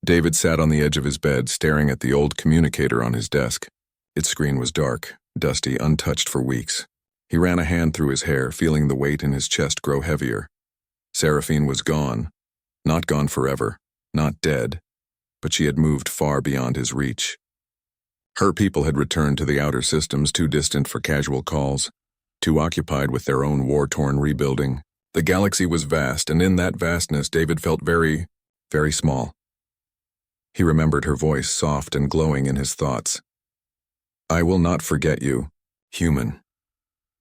David sat on the edge of his bed, staring at the old communicator on his desk. Its screen was dark, dusty, untouched for weeks. He ran a hand through his hair, feeling the weight in his chest grow heavier. Seraphine was gone. Not gone forever, not dead, but she had moved far beyond his reach. Her people had returned to the outer systems, too distant for casual calls, too occupied with their own war-torn rebuilding. The galaxy was vast, and in that vastness David felt very, very small. He remembered her voice, soft and glowing in his thoughts. "I will not forget you, human."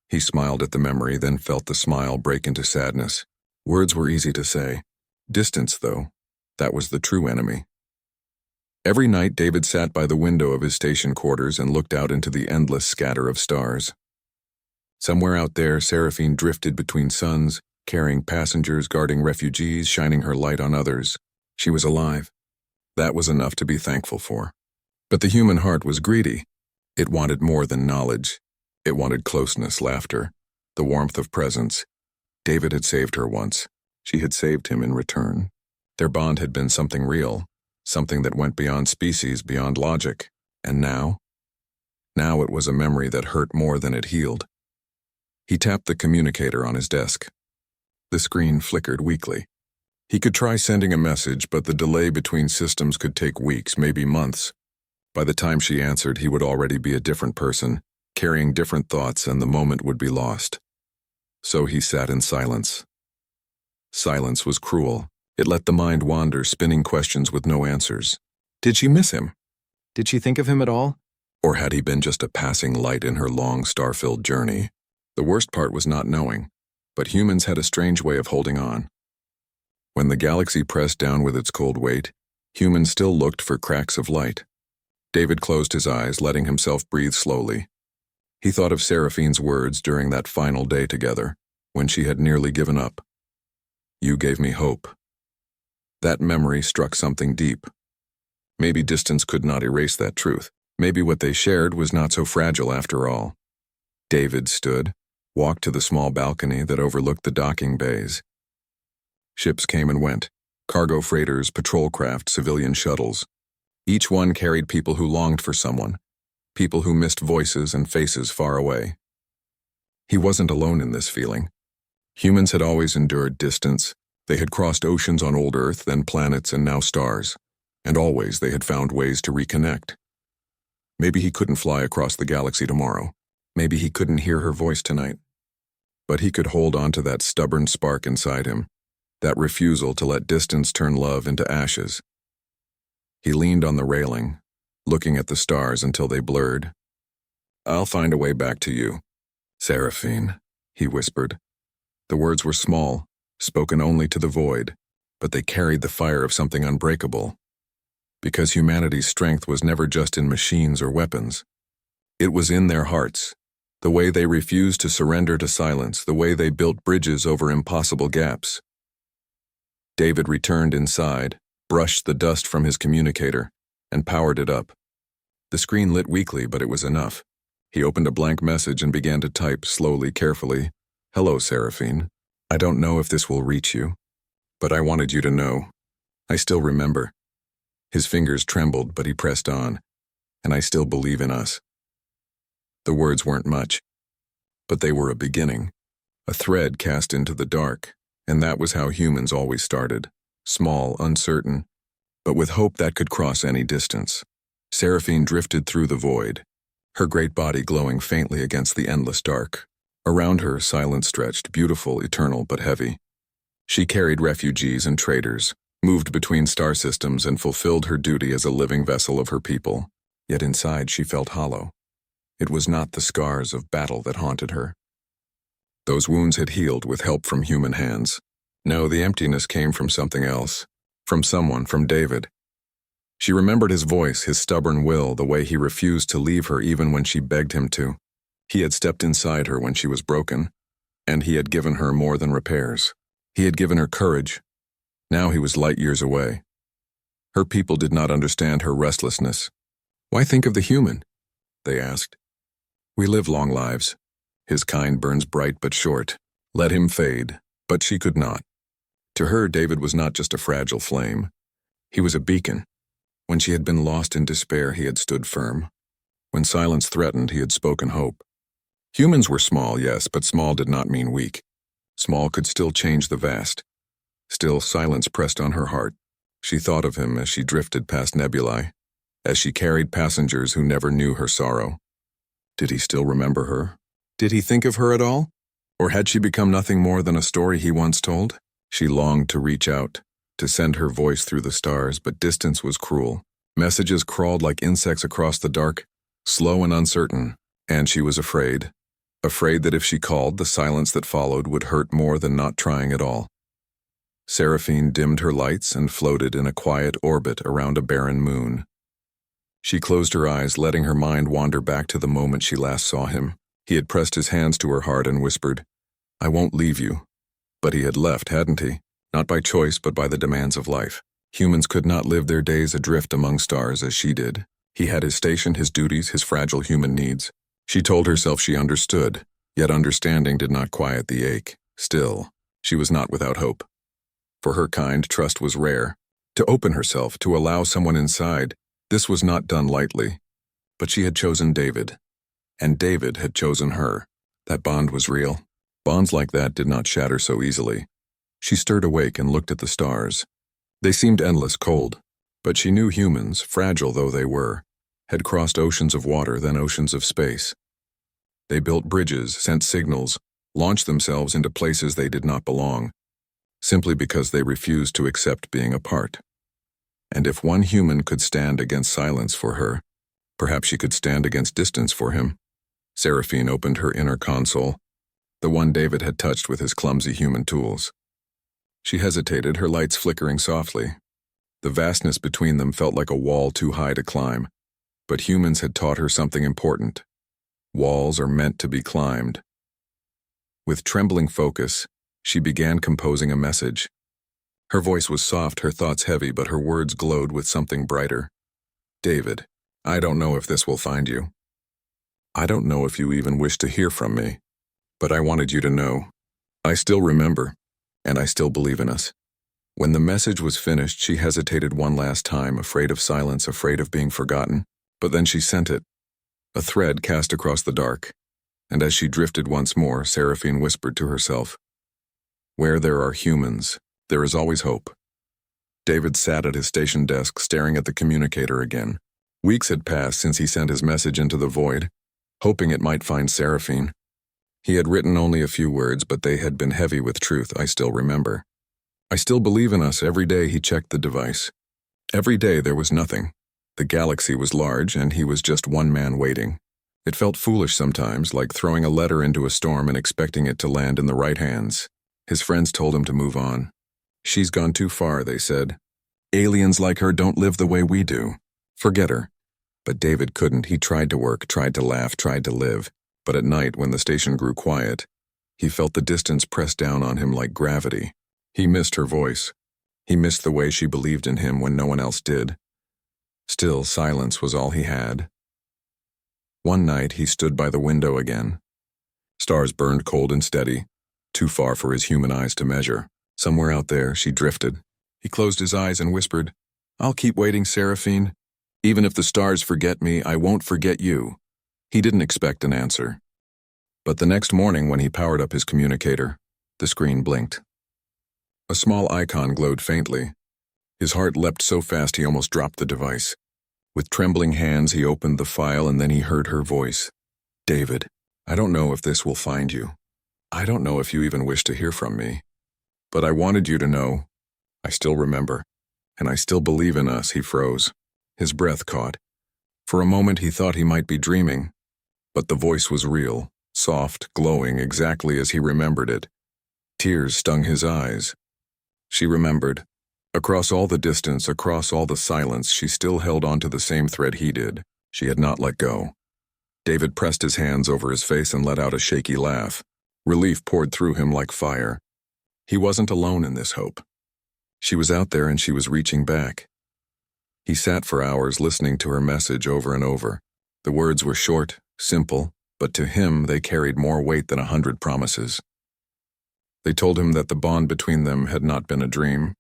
He smiled at the memory, then felt the smile break into sadness. Words were easy to say. Distance, though, that was the true enemy. Every night David sat by the window of his station quarters and looked out into the endless scatter of stars. Somewhere out there, Seraphine drifted between suns, carrying passengers, guarding refugees, shining her light on others. She was alive. That was enough to be thankful for. But the human heart was greedy. It wanted more than knowledge. It wanted closeness, laughter, the warmth of presence. David had saved her once. She had saved him in return. Their bond had been something real, something that went beyond species, beyond logic. And now? Now it was a memory that hurt more than it healed. He tapped the communicator on his desk. The screen flickered weakly. He could try sending a message, but the delay between systems could take weeks, maybe months. By the time she answered, he would already be a different person, carrying different thoughts, and the moment would be lost. So he sat in silence. Silence was cruel. It let the mind wander, spinning questions with no answers. Did she miss him? Did she think of him at all? Or had he been just a passing light in her long, star-filled journey? The worst part was not knowing, but humans had a strange way of holding on. When the galaxy pressed down with its cold weight, humans still looked for cracks of light. David closed his eyes, letting himself breathe slowly. He thought of Seraphine's words during that final day together, when she had nearly given up. "You gave me hope." That memory struck something deep. Maybe distance could not erase that truth. Maybe what they shared was not so fragile after all. David stood, walked to the small balcony that overlooked the docking bays. Ships came and went, cargo freighters, patrol craft, civilian shuttles. Each one carried people who longed for someone, people who missed voices and faces far away. He wasn't alone in this feeling. Humans had always endured distance. They had crossed oceans on old Earth, then planets, and now stars. And always they had found ways to reconnect. Maybe he couldn't fly across the galaxy tomorrow. Maybe he couldn't hear her voice tonight. But he could hold on to that stubborn spark inside him, that refusal to let distance turn love into ashes. He leaned on the railing, looking at the stars until they blurred. "I'll find a way back to you, Seraphine," he whispered. The words were small, spoken only to the void, but they carried the fire of something unbreakable. Because humanity's strength was never just in machines or weapons. It was in their hearts, the way they refused to surrender to silence, the way they built bridges over impossible gaps. David returned inside, brushed the dust from his communicator, and powered it up. The screen lit weakly, but it was enough. He opened a blank message and began to type, slowly, carefully. "Hello, Seraphine. I don't know if this will reach you, but I wanted you to know. I still remember." His fingers trembled, but he pressed on. "And I still believe in us." The words weren't much, but they were a beginning, a thread cast into the dark, and that was how humans always started, small, uncertain, but with hope that could cross any distance. Seraphine drifted through the void, her great body glowing faintly against the endless dark. Around her, silence stretched, beautiful, eternal, but heavy. She carried refugees and traders, moved between star systems, and fulfilled her duty as a living vessel of her people. Yet inside she felt hollow. It was not the scars of battle that haunted her. Those wounds had healed with help from human hands. No, the emptiness came from something else. From someone, from David. She remembered his voice, his stubborn will, the way he refused to leave her even when she begged him to. He had stepped inside her when she was broken, and he had given her more than repairs. He had given her courage. Now he was light years away. Her people did not understand her restlessness. "Why think of the human?" they asked. "We live long lives. His kind burns bright but short. Let him fade." But she could not. To her, David was not just a fragile flame. He was a beacon, When she had been lost in despair, he had stood firm. When silence threatened, he had spoken hope. Humans were small, yes, but small did not mean weak. Small could still change the vast. Still, silence pressed on her heart. She thought of him as she drifted past nebulae, as she carried passengers who never knew her sorrow. Did he still remember her? Did he think of her at all? Or had she become nothing more than a story he once told? She longed to reach out, to send her voice through the stars, but distance was cruel. Messages crawled like insects across the dark, slow and uncertain, and she was afraid. Afraid that if she called, the silence that followed would hurt more than not trying at all. Seraphine dimmed her lights and floated in a quiet orbit around a barren moon. She closed her eyes, letting her mind wander back to the moment she last saw him. He had pressed his hands to her heart and whispered, "I won't leave you." But he had left, hadn't he? Not by choice, but by the demands of life. Humans could not live their days adrift among stars as she did. He had his station, his duties, his fragile human needs. She told herself she understood, yet understanding did not quiet the ache. Still, she was not without hope. For her kind, trust was rare. To open herself, to allow someone inside, this was not done lightly. But she had chosen David. And David had chosen her. That bond was real. Bonds like that did not shatter so easily. She stirred awake and looked at the stars. They seemed endless, cold. But she knew humans, fragile though they were, had crossed oceans of water, then oceans of space. They built bridges, sent signals, launched themselves into places they did not belong, simply because they refused to accept being apart. And if one human could stand against silence for her, perhaps she could stand against distance for him. Seraphine opened her inner console, the one David had touched with his clumsy human tools. She hesitated, her lights flickering softly. The vastness between them felt like a wall too high to climb, but humans had taught her something important. Walls are meant to be climbed. With trembling focus, she began composing a message. Her voice was soft, her thoughts heavy, but her words glowed with something brighter. David, I don't know if this will find you. I don't know if you even wish to hear from me, but I wanted you to know. I still remember, and I still believe in us. When the message was finished, she hesitated one last time, afraid of silence, afraid of being forgotten. But then she sent it. A thread cast across the dark. And as she drifted once more, Seraphine whispered to herself, "Where there are humans, there is always hope." David sat at his station desk, staring at the communicator again. Weeks had passed since he sent his message into the void, hoping it might find Seraphine. He had written only a few words, but they had been heavy with truth. I still remember. I still believe in us. Every day he checked the device. Every day there was nothing. The galaxy was large, and he was just one man waiting. It felt foolish sometimes, like throwing a letter into a storm and expecting it to land in the right hands. His friends told him to move on. "She's gone too far," they said. "Aliens like her don't live the way we do. Forget her." But David couldn't. He tried to work, tried to laugh, tried to live. But at night, when the station grew quiet, he felt the distance press down on him like gravity. He missed her voice. He missed the way she believed in him when no one else did. Still, silence was all he had. One night, he stood by the window again. Stars burned cold and steady, too far for his human eyes to measure. Somewhere out there, she drifted. He closed his eyes and whispered, "I'll keep waiting, Seraphine. Even if the stars forget me, I won't forget you." He didn't expect an answer. But the next morning, when he powered up his communicator, the screen blinked. A small icon glowed faintly. His heart leapt so fast he almost dropped the device. With trembling hands, he opened the file, and then he heard her voice. "David, I don't know if this will find you. I don't know if you even wish to hear from me. But I wanted you to know. I still remember. And I still believe in us." He froze. His breath caught. For a moment he thought he might be dreaming. But the voice was real, soft, glowing, exactly as he remembered it. Tears stung his eyes. She remembered. Across all the distance, across all the silence, she still held on to the same thread he did. She had not let go. David pressed his hands over his face and let out a shaky laugh. Relief poured through him like fire. He wasn't alone in this hope. She was out there and she was reaching back. He sat for hours listening to her message over and over. The words were short, simple, but to him they carried more weight than 100 promises. They told him that the bond between them had not been a dream.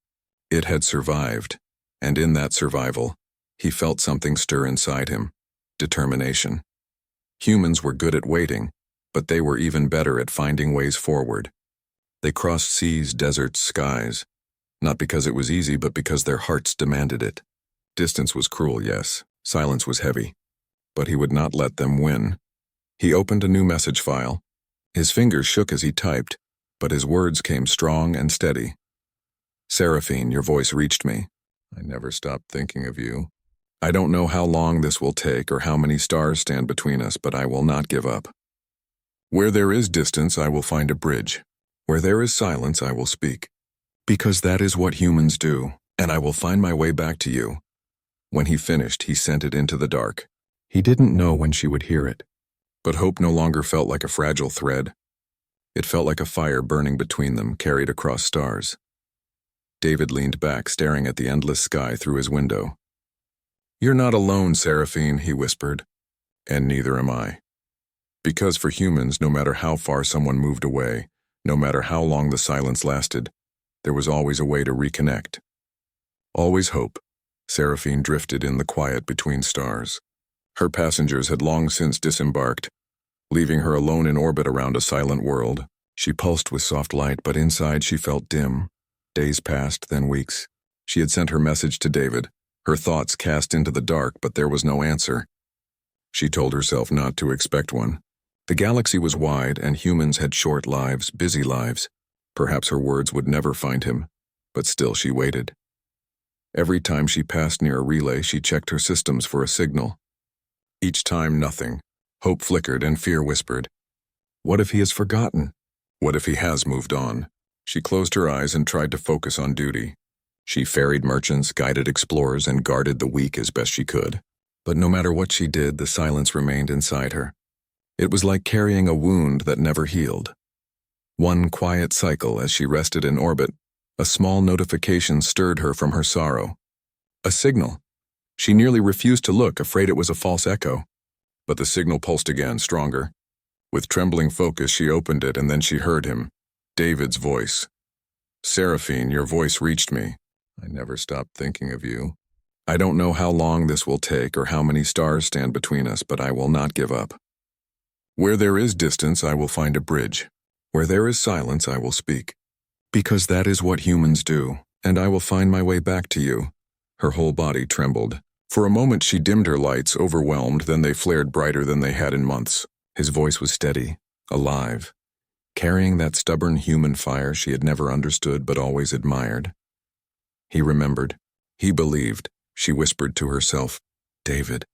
It had survived, and in that survival, He felt something stir inside him. Determination. Humans were good at waiting, but they were even better at finding ways forward. They crossed seas, deserts, skies. Not because it was easy, but because their hearts demanded it. Distance was cruel, yes. Silence was heavy. But he would not let them win. He opened a new message file. His fingers shook as he typed, but his words came strong and steady. Seraphine, your voice reached me. I never stopped thinking of you. I don't know how long this will take or how many stars stand between us, but I will not give up. Where there is distance, I will find a bridge. Where there is silence, I will speak. Because that is what humans do, and I will find my way back to you. When he finished, he sent it into the dark. He didn't know when she would hear it. But hope no longer felt like a fragile thread. It felt like a fire burning between them, carried across stars. David leaned back, staring at the endless sky through his window. You're not alone, Seraphine, he whispered. And neither am I. Because for humans, no matter how far someone moved away, no matter how long the silence lasted, there was always a way to reconnect. Always hope. Seraphine drifted in the quiet between stars. Her passengers had long since disembarked, leaving her alone in orbit around a silent world. She pulsed with soft light, but inside she felt dim. Days passed, then weeks. She had sent her message to David, her thoughts cast into the dark, but there was no answer. She told herself not to expect one. The galaxy was wide, and humans had short lives, busy lives. Perhaps her words would never find him, but still she waited. Every time she passed near a relay, she checked her systems for a signal. Each time, nothing. Hope flickered and fear whispered. What if he has forgotten? What if he has moved on? She closed her eyes and tried to focus on duty. She ferried merchants, guided explorers, and guarded the weak as best she could. But no matter what she did, the silence remained inside her. It was like carrying a wound that never healed. One quiet cycle as she rested in orbit, a small notification stirred her from her sorrow. A signal. She nearly refused to look, afraid it was a false echo. But the signal pulsed again, stronger. With trembling focus, she opened it, and then she heard him. David's voice. Seraphine, your voice reached me. I never stopped thinking of you. I don't know how long this will take or how many stars stand between us, but I will not give up. Where there is distance, I will find a bridge. Where there is silence, I will speak. Because that is what humans do, and I will find my way back to you. Her whole body trembled. For a moment she dimmed her lights, overwhelmed, then they flared brighter than they had in months. His voice was steady, alive, carrying that stubborn human fire she had never understood but always admired. He remembered. He believed. She whispered to herself, David.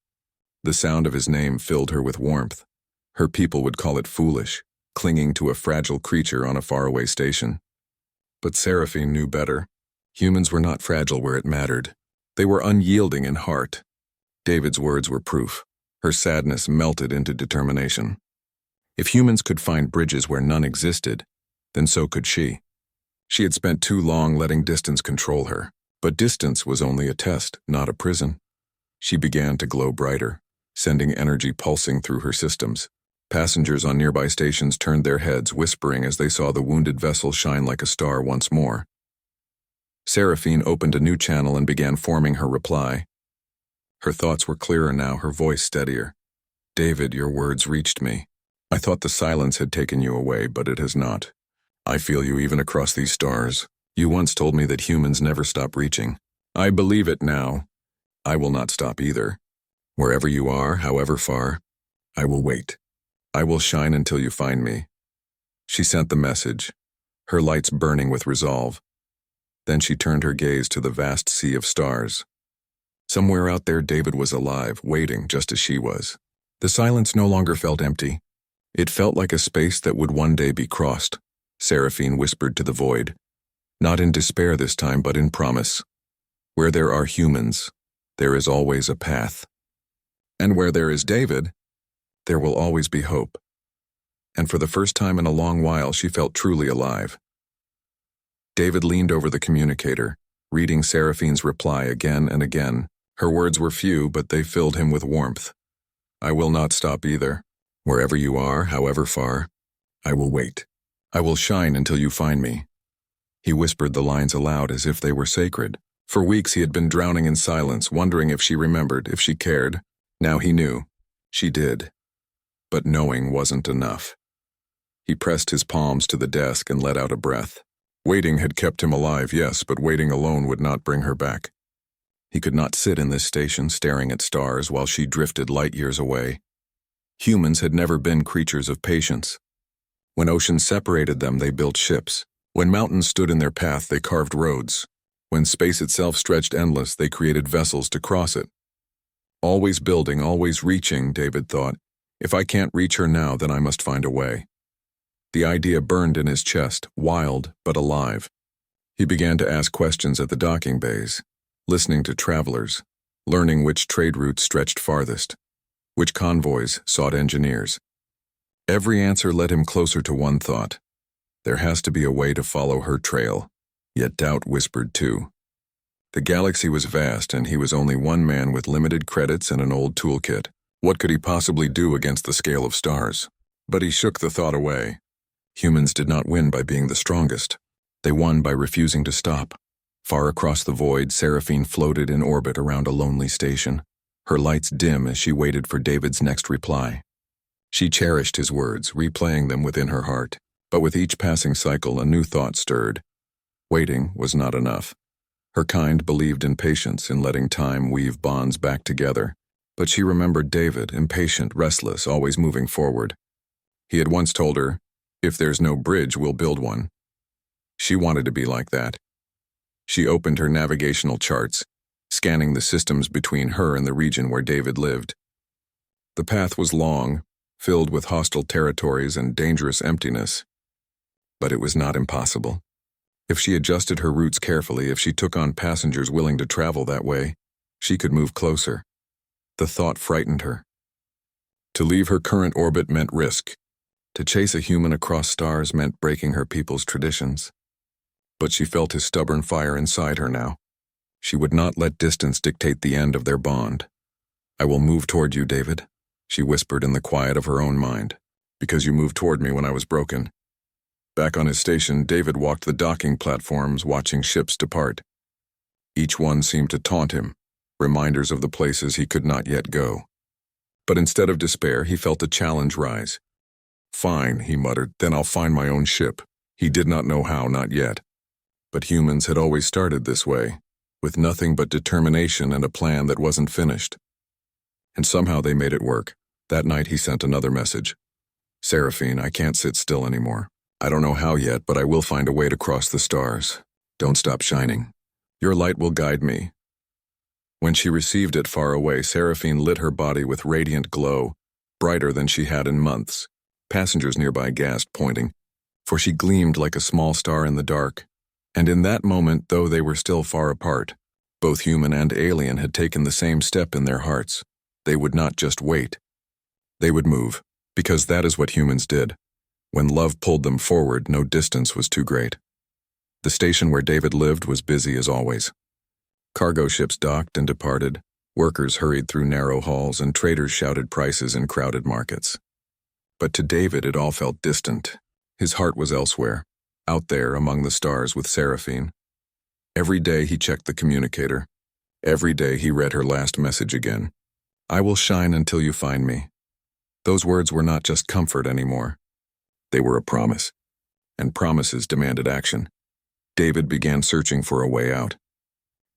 The sound of his name filled her with warmth. Her people would call it foolish, clinging to a fragile creature on a faraway station. But Seraphine knew better. Humans were not fragile where it mattered. They were unyielding in heart. David's words were proof. Her sadness melted into determination. If humans could find bridges where none existed, then so could she. She had spent too long letting distance control her, but distance was only a test, not a prison. She began to glow brighter, sending energy pulsing through her systems. Passengers on nearby stations turned their heads, whispering as they saw the wounded vessel shine like a star once more. Seraphine opened a new channel and began forming her reply. Her thoughts were clearer now, her voice steadier. David, your words reached me. I thought the silence had taken you away, but it has not. I feel you even across these stars. You once told me that humans never stop reaching. I believe it now. I will not stop either. Wherever you are, however far, I will wait. I will shine until you find me. She sent the message, her lights burning with resolve. Then she turned her gaze to the vast sea of stars. Somewhere out there, David was alive, waiting just as she was. The silence no longer felt empty. It felt like a space that would one day be crossed. Seraphine whispered to the void. Not in despair this time, but in promise. Where there are humans, there is always a path. And where there is David, there will always be hope. And for the first time in a long while, she felt truly alive. David leaned over the communicator, reading Seraphine's reply again and again. Her words were few, but they filled him with warmth. I will not stop either. Wherever you are, however far, I will wait. I will shine until you find me. He whispered the lines aloud as if they were sacred. For weeks he had been drowning in silence, wondering if she remembered, if she cared. Now he knew. She did. But knowing wasn't enough. He pressed his palms to the desk and let out a breath. Waiting had kept him alive, yes, but waiting alone would not bring her back. He could not sit in this station staring at stars while she drifted light years away. Humans had never been creatures of patience. When oceans separated them, they built ships. When mountains stood in their path, they carved roads. When space itself stretched endless, they created vessels to cross it. Always building, always reaching, David thought. If I can't reach her now, then I must find a way. The idea burned in his chest, wild but alive. He began to ask questions at the docking bays, listening to travelers, learning which trade routes stretched farthest, which convoys sought engineers. Every answer led him closer to one thought. There has to be a way to follow her trail, yet doubt whispered too. The galaxy was vast, and he was only one man with limited credits and an old toolkit. What could he possibly do against the scale of stars? But he shook the thought away. Humans did not win by being the strongest. They won by refusing to stop. Far across the void, Seraphine floated in orbit around a lonely station, her lights dim as she waited for David's next reply. She cherished his words, replaying them within her heart. But with each passing cycle, a new thought stirred. Waiting was not enough. Her kind believed in patience, in letting time weave bonds back together. But she remembered David, impatient, restless, always moving forward. He had once told her, "If there's no bridge, we'll build one." She wanted to be like that. She opened her navigational charts, scanning the systems between her and the region where David lived. The path was long, filled with hostile territories and dangerous emptiness. But it was not impossible. If she adjusted her routes carefully, if she took on passengers willing to travel that way, she could move closer. The thought frightened her. To leave her current orbit meant risk. To chase a human across stars meant breaking her people's traditions. But she felt his stubborn fire inside her now. She would not let distance dictate the end of their bond. "I will move toward you, David," she whispered in the quiet of her own mind, "because you moved toward me when I was broken." Back on his station, David walked the docking platforms, watching ships depart. Each one seemed to taunt him, reminders of the places he could not yet go. But instead of despair, he felt a challenge rise. "Fine," he muttered, "then I'll find my own ship." He did not know how, not yet. But humans had always started this way, with nothing but determination and a plan that wasn't finished. And somehow they made it work. That night he sent another message. "Seraphine, I can't sit still anymore. I don't know how yet, but I will find a way to cross the stars. Don't stop shining. Your light will guide me." When she received it far away, Seraphine lit her body with radiant glow, brighter than she had in months. Passengers nearby gasped, pointing, for she gleamed like a small star in the dark. And in that moment, though they were still far apart, both human and alien had taken the same step in their hearts. They would not just wait. They would move, because that is what humans did. When love pulled them forward, no distance was too great. The station where David lived was busy as always. Cargo ships docked and departed, workers hurried through narrow halls, and traders shouted prices in crowded markets. But to David it all felt distant. His heart was elsewhere, out there among the stars with Seraphine. Every day he checked the communicator. Every day he read her last message again. "I will shine until you find me." Those words were not just comfort anymore. They were a promise, and promises demanded action. David began searching for a way out.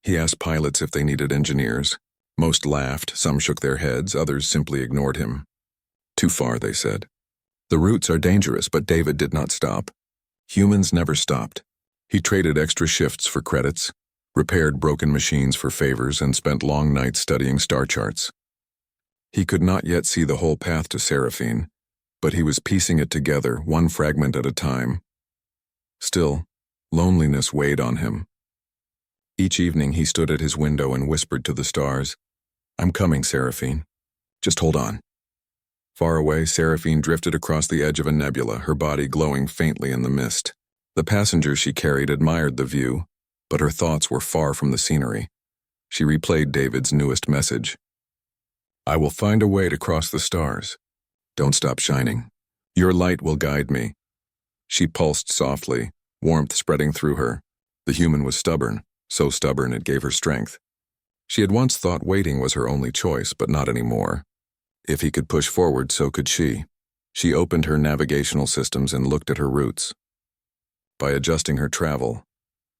He asked pilots if they needed engineers. Most laughed, some shook their heads, others simply ignored him. "Too far," they said. The routes are dangerous, but David did not stop. Humans never stopped. He traded extra shifts for credits, repaired broken machines for favors, and spent long nights studying star charts. He could not yet see the whole path to Seraphine, but he was piecing it together, one fragment at a time. Still, loneliness weighed on him. Each evening he stood at his window and whispered to the stars, "I'm coming, Seraphine. Just hold on." Far away, Seraphine drifted across the edge of a nebula, her body glowing faintly in the mist. The passengers she carried admired the view, but her thoughts were far from the scenery. She replayed David's newest message. "I will find a way to cross the stars. Don't stop shining. Your light will guide me." She pulsed softly, warmth spreading through her. The human was stubborn. so stubborn it gave her strength. She had once thought waiting was her only choice, but not anymore. If he could push forward, so could she. She opened her navigational systems and looked at her routes. By adjusting her travel,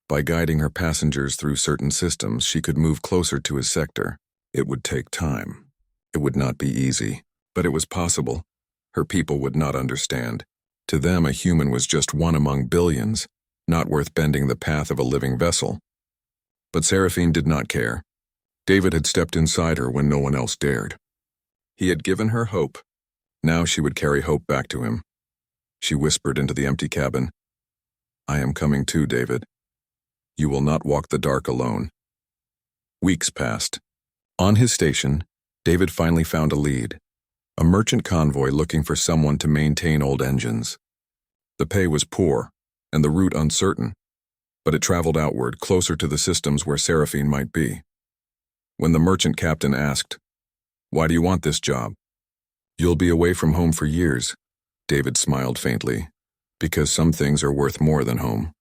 by guiding her passengers through certain systems, she could move closer to his sector. It would take time. It would not be easy, but it was possible. Her people would not understand. To them, a human was just one among billions, not worth bending the path of a living vessel. But Seraphine did not care. David had stepped inside her when no one else dared. He had given her hope. Now she would carry hope back to him. She whispered into the empty cabin, "I am coming too, David. You will not walk the dark alone." Weeks passed. On his station, David finally found a lead. A merchant convoy looking for someone to maintain old engines. The pay was poor, and the route uncertain, but it traveled outward, closer to the systems where Seraphine might be. When the merchant captain asked, "Why do you want this job?" "You'll be away from home for years," David smiled faintly. "Because some things are worth more than home."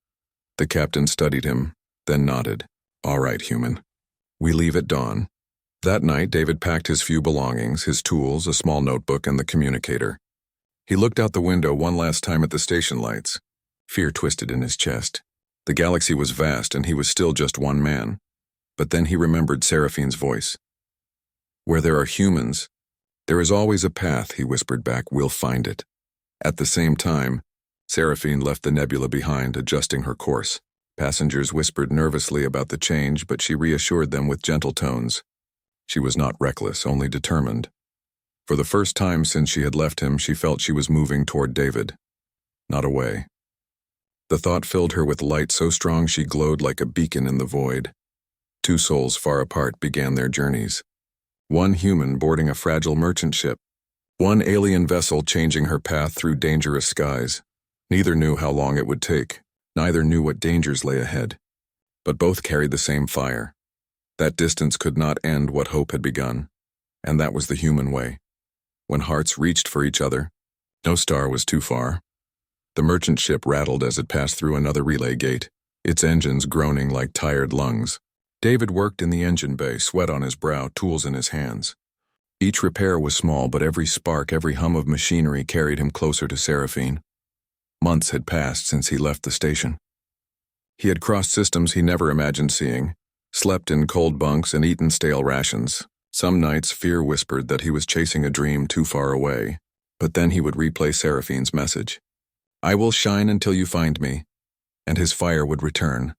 The captain studied him, then nodded. "All right, human. We leave at dawn." That night, David packed his few belongings, his tools, a small notebook, and the communicator. He looked out the window one last time at the station lights. Fear twisted in his chest. The galaxy was vast, and he was still just one man. But then he remembered Seraphine's voice. "Where there are humans, there is always a path," he whispered back. "We'll find it." At the same time, Seraphine left the nebula behind, adjusting her course. Passengers whispered nervously about the change, but she reassured them with gentle tones. She was not reckless, only determined. For the first time since she had left him, she felt she was moving toward David, not away. The thought filled her with light so strong she glowed like a beacon in the void. Two souls far apart began their journeys. One human boarding a fragile merchant ship. One alien vessel changing her path through dangerous skies. Neither knew how long it would take. Neither knew what dangers lay ahead. But both carried the same fire. That distance could not end what hope had begun. And that was the human way. When hearts reached for each other, no star was too far. The merchant ship rattled as it passed through another relay gate, its engines groaning like tired lungs. David worked in the engine bay, sweat on his brow, tools in his hands. Each repair was small, but every spark, every hum of machinery carried him closer to Seraphine. Months had passed since he left the station. He had crossed systems he never imagined seeing, slept in cold bunks and eaten stale rations. Some nights fear whispered that he was chasing a dream too far away, but then he would replay Seraphine's message. "I will shine until you find me," and his fire would return.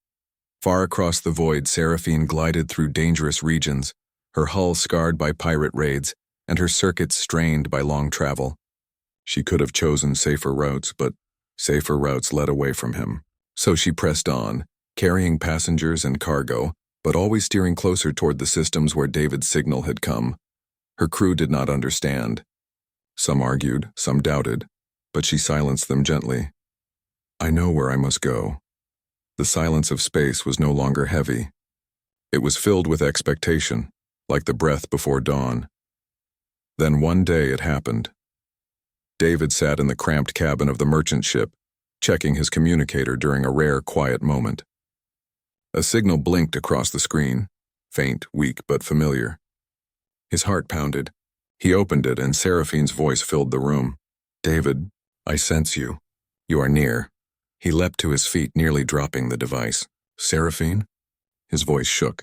Far across the void, Seraphine glided through dangerous regions, her hull scarred by pirate raids, and her circuits strained by long travel. She could have chosen safer routes, but safer routes led away from him. So she pressed on, carrying passengers and cargo, but always steering closer toward the systems where David's signal had come. Her crew did not understand. Some argued, some doubted, but she silenced them gently. "I know where I must go." The silence of space was no longer heavy. It was filled with expectation, like the breath before dawn. Then one day it happened. David sat in the cramped cabin of the merchant ship, checking his communicator during a rare, quiet moment. A signal blinked across the screen, faint, weak, but familiar. His heart pounded. He opened it, and Seraphine's voice filled the room. "David, I sense you. You are near." He leapt to his feet, nearly dropping the device. "Seraphine?" His voice shook.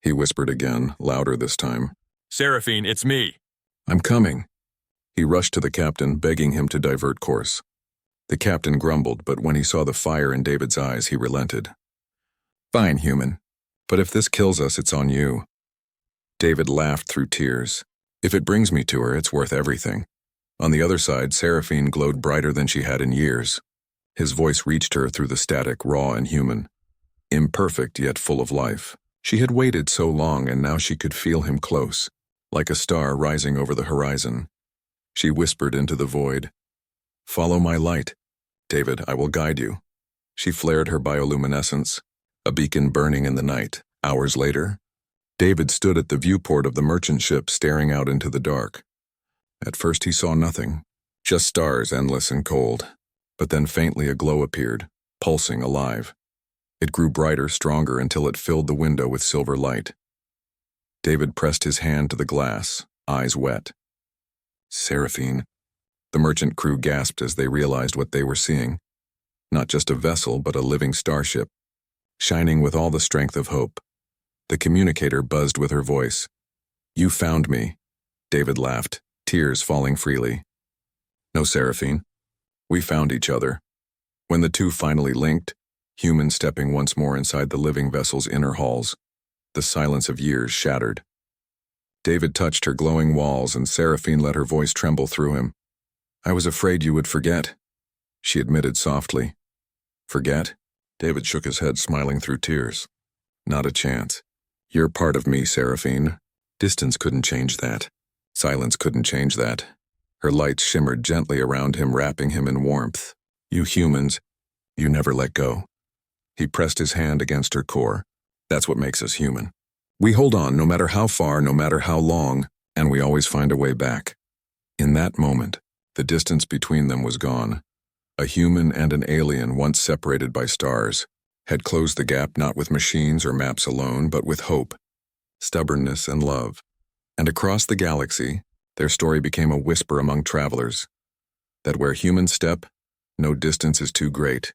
He whispered again, louder this time. "Seraphine, it's me." "I'm coming." He rushed to the captain, begging him to divert course. The captain grumbled, but when he saw the fire in David's eyes, he relented. "Fine, human. But if this kills us, it's on you." David laughed through tears. "If it brings me to her, it's worth everything." On the other side, Seraphine glowed brighter than she had in years. His voice reached her through the static, raw and human. Imperfect, yet full of life. She had waited so long, and now she could feel him close, like a star rising over the horizon. She whispered into the void, "Follow my light. David, I will guide you." She flared her bioluminescence, a beacon burning in the night. Hours later, David stood at the viewport of the merchant ship, staring out into the dark. At first he saw nothing, just stars, endless and cold. But then faintly a glow appeared, pulsing, alive. It grew brighter, stronger, until it filled the window with silver light. David pressed his hand to the glass, eyes wet. Seraphine. The merchant crew gasped as they realized what they were seeing. Not just a vessel, but a living starship, shining with all the strength of hope. The communicator buzzed with her voice. "You found me." David laughed, tears falling freely. "No, Seraphine. We found each other." When the two finally linked, humans stepping once more inside the living vessel's inner halls, the silence of years shattered. David touched her glowing walls, and Seraphine let her voice tremble through him. "I was afraid you would forget," she admitted softly. "Forget?" David shook his head, smiling through tears. "Not a chance. You're part of me, Seraphine. Distance couldn't change that. Silence couldn't change that." Her lights shimmered gently around him, wrapping him in warmth. "You humans, you never let go." He pressed his hand against her core. "That's what makes us human. We hold on no matter how far, no matter how long, and we always find a way back." In that moment, the distance between them was gone. A human and an alien, once separated by stars, had closed the gap not with machines or maps alone, but with hope, stubbornness, and love. And across the galaxy, their story became a whisper among travelers, that where humans step, no distance is too great,